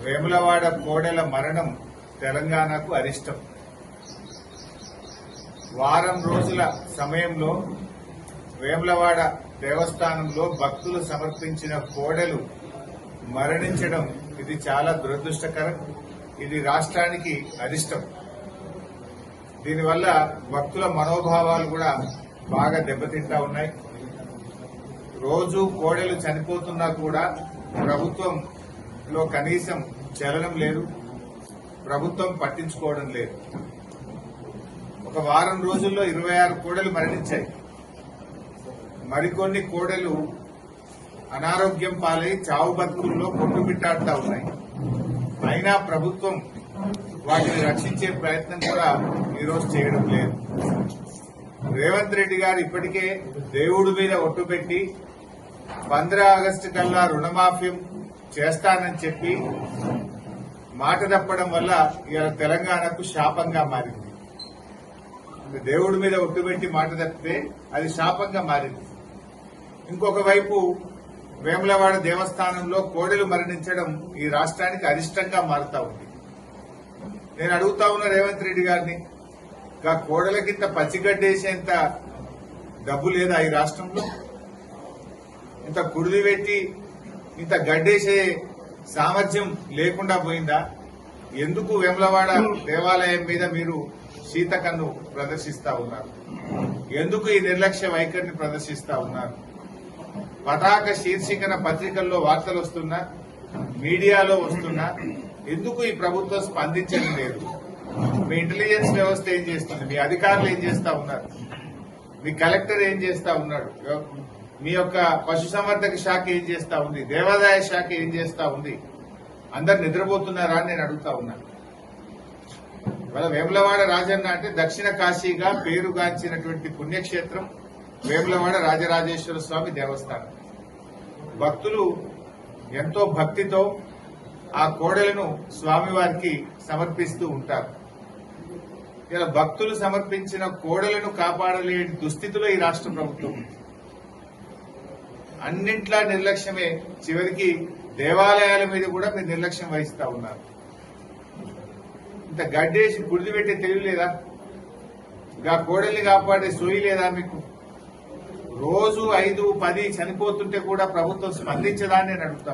వేములవాడ కోడెల మరణం తెలంగాణకు అరిష్టం. వారం రోజుల సమయంలో వేములవాడ దేవస్థానంలో భక్తులు సమర్పించిన కోడెలు మరణించడం ఇది చాలా దురదృష్టకరం. ఇది రాష్ట్రానికి అరిష్టం. దీనివల్ల భక్తుల మనోభావాలు కూడా బాగా దెబ్బతింటా ఉన్నాయి. రోజు కోడెలు చనిపోతున్నా కూడా ప్రభుత్వంలో కనీసం చలనం లేదు, ప్రభుత్వం పట్టించుకోవడం లేదు. ఒక వారం రోజుల్లో 26 కోడెలు మరణించాయి. మరికొన్ని కోడెలు అనారోగ్యం పాలై చావు బతుకుల్లో కొట్టుబిట్టాడుతా ఉన్నాయి. అయినా ప్రభుత్వం వాటిని రక్షించే ప్రయత్నం కూడా ఈరోజు చేయడం లేదు. రేవంత్ రెడ్డి గారు ఇప్పటికే దేవుడి మీద ఒట్టు పెట్టి 15 ఆగస్టు కల్లా రుణమాఫీ చేస్తానని చెప్పి మాట తప్పడం వల్ల ఇవాళ తెలంగాణకు శాపంగా మారింది. దేవుడి మీద ఒట్టు పెట్టి మాట తప్పితే అది శాపంగా మారింది. ఇంకొక వైపు వేములవాడ దేవస్థానంలో కోడెలు మరణించడం ఈ రాష్ట్రానికి అరిష్టంగా మారుతా ఉంది. నేను అడుగుతా ఉన్న రేవంత్ రెడ్డి గారిని, ఇంకా కోడలకింత పచ్చిగడ్డేసేంత డబ్బు లేదా ఈ రాష్ట్రంలో? ఇంత కుడిది పెట్టి ఇంత గడ్డేసే సామర్థ్యం లేకుండా పోయిందా? ఎందుకు వేములవాడ దేవాలయం మీద మీరు శీతకన్ను ప్రదర్శిస్తా ఉన్నారు? ఎందుకు ఈ నిర్లక్ష్య వైఖరిని ప్రదర్శిస్తా ఉన్నారు? పతాక శీర్షికన పత్రికల్లో వార్తలు వస్తున్నా, మీడియాలో వస్తున్నా, ఎందుకు ఈ ప్రభుత్వం స్పందించడం లేదు? మీ ఇంటెలిజెన్స్ వ్యవస్థ ఏం చేస్తుంది? మీ అధికారులు ఏం చేస్తా ఉన్నారు? మీ కలెక్టర్ ఏం చేస్తా ఉన్నాడు? మీ యొక్క పశుసంవర్ధక శాఖ ఏం చేస్తా ఉంది? దేవాదాయ శాఖ ఏం చేస్తా ఉంది? అందరు నిద్రపోతున్నారా అని నేను అడుగుతా ఉన్నాను. ఇవాళ వేములవాడ రాజన్న అంటే దక్షిణ కాశీగా పేరుగాంచినటువంటి పుణ్యక్షేత్రం వేములవాడ రాజరాజేశ్వర స్వామి దేవస్థానం. భక్తులు ఎంతో భక్తితో ఆ కోడెలను స్వామివారికి సమర్పిస్తూ ఉంటారు. ఇలా భక్తులు సమర్పించిన కోడెలను కాపాడలేని దుస్థితిలో ఈ రాష్ట్ర ప్రభుత్వం ఉంది. అన్నింట్లా నిర్లక్ష్యమే. చివరికి దేవాలయాల మీద కూడా మీరు నిర్లక్ష్యం వహిస్తా ఉన్నారు. ఇంత గడ్డేసి గుడిది పెట్టే తెలివి లేదా? ఇంకా కోడల్ని కాపాడే సోయి లేదా మీకు? రోజు 5-10 చనిపోతుంటే కూడా ప్రభుత్వం స్పందించదా అని నేను అడుగుతా.